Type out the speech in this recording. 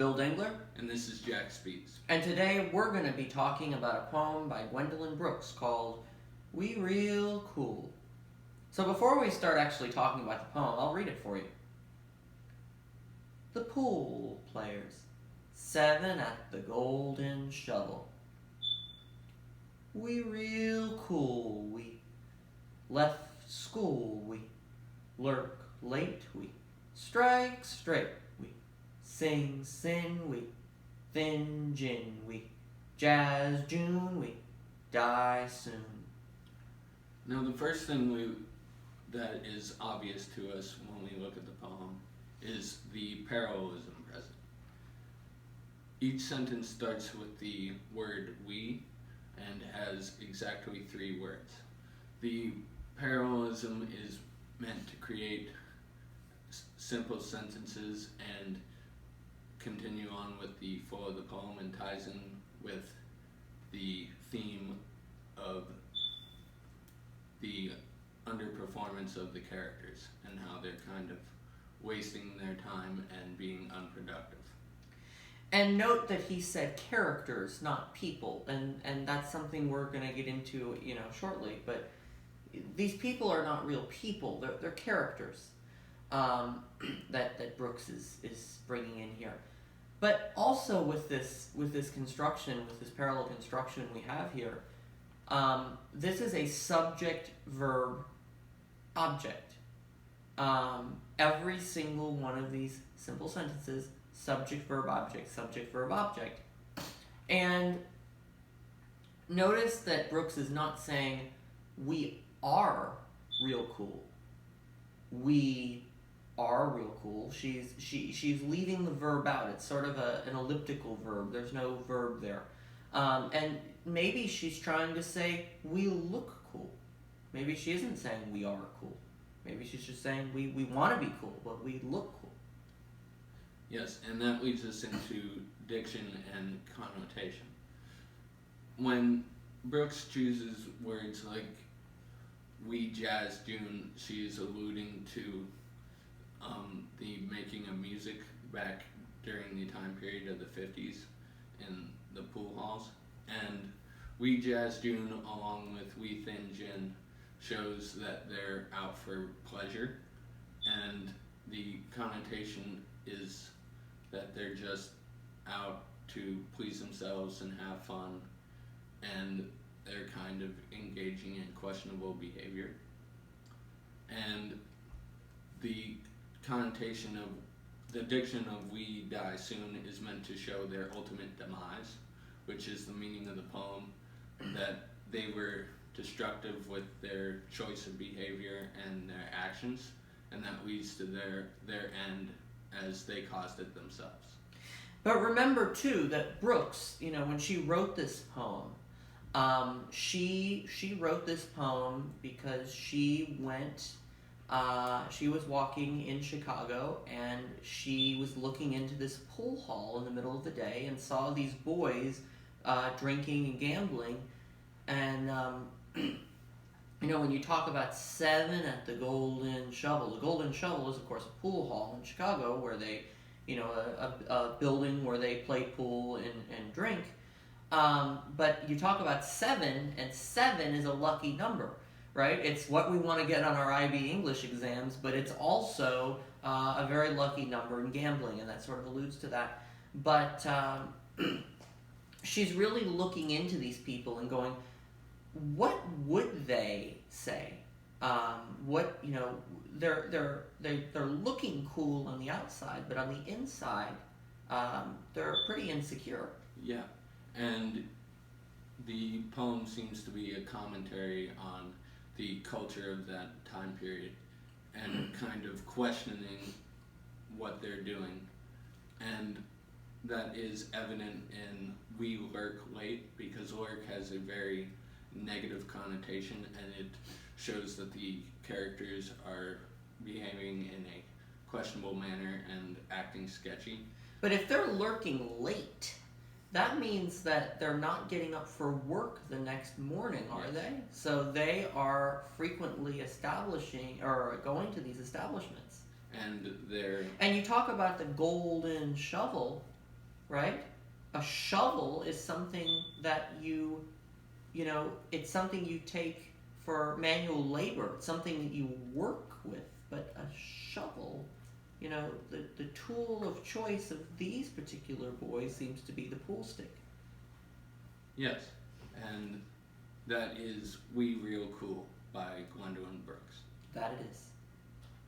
Bill Dengler. And this is Jack Spiehs. And today we're going to be talking about a poem by Gwendolyn Brooks called We Real Cool. So before we start actually talking about the poem, I'll read it for you. The pool players, 7 at the golden shovel. We real cool, we left school, we lurk late, we strike straight, we sing sin, we thin gin, we jazz June, we die soon. Now the first thing that is obvious to us when we look at the poem is the parallelism present. Each sentence starts with the word we and has exactly 3 words. The parallelism is meant to create simple sentences and continue on with the flow of the poem and ties in with the theme of the underperformance of the characters and how they're kind of wasting their time and being unproductive. And note that he said characters, not people, and that's something we're going to get into, shortly. But these people are not real people; they're characters that Brooks is bringing in here. But also with this construction, with this parallel construction we have here, this is a subject-verb-object. Every single one of these simple sentences. Subject, verb, object, subject, verb, object. And notice that Brooks is not saying, we are real cool. We are real cool. She's leaving the verb out. It's sort of an elliptical verb. There's no verb there. And maybe she's trying to say, we look cool. Maybe she isn't saying we are cool. Maybe she's just saying we want to be cool, but we look cool. Yes, and that leads us into diction and connotation. When Brooks chooses words like we jazz June, she is alluding to the making of music back during the time period of the 50s in the pool halls. And we jazz June along with we thin gin shows that they're out for pleasure, and the connotation is that they're just out to please themselves and have fun, and they're kind of engaging in questionable behavior. And the connotation of the diction of we die soon is meant to show their ultimate demise, which is the meaning of the poem, that they were destructive with their choice of behavior and their actions, and that leads to their end as they caused it themselves. But remember too that Brooks, when she wrote this poem, she wrote this poem because she was walking in Chicago and she was looking into this pool hall in the middle of the day and saw these boys drinking and gambling, and when you talk about 7 at the Golden Shovel is of course a pool hall in Chicago where they, a building where they play pool and drink. But you talk about 7, and 7 is a lucky number, right? It's what we want to get on our IB English exams, but it's also a very lucky number in gambling, and that sort of alludes to that. But she's really looking into these people and going, what would they say? They're looking cool on the outside, but on the inside, they're pretty insecure. Yeah, and the poem seems to be a commentary on the culture of that time period and kind of questioning what they're doing. And that is evident in we lurk late, because lurk has a very negative connotation, and it shows that the characters are behaving in a questionable manner and acting sketchy. But if they're lurking late, that means that they're not getting up for work the next morning, are Yes. they? So they are frequently establishing or going to these establishments. And they're... And you talk about the golden shovel. right? A shovel is something that it's something you take for manual labor. It's something that you work with. But a shovel, the tool of choice of these particular boys seems to be the pool stick. Yes, and that is We Real Cool by Gwendolyn Brooks. That it is.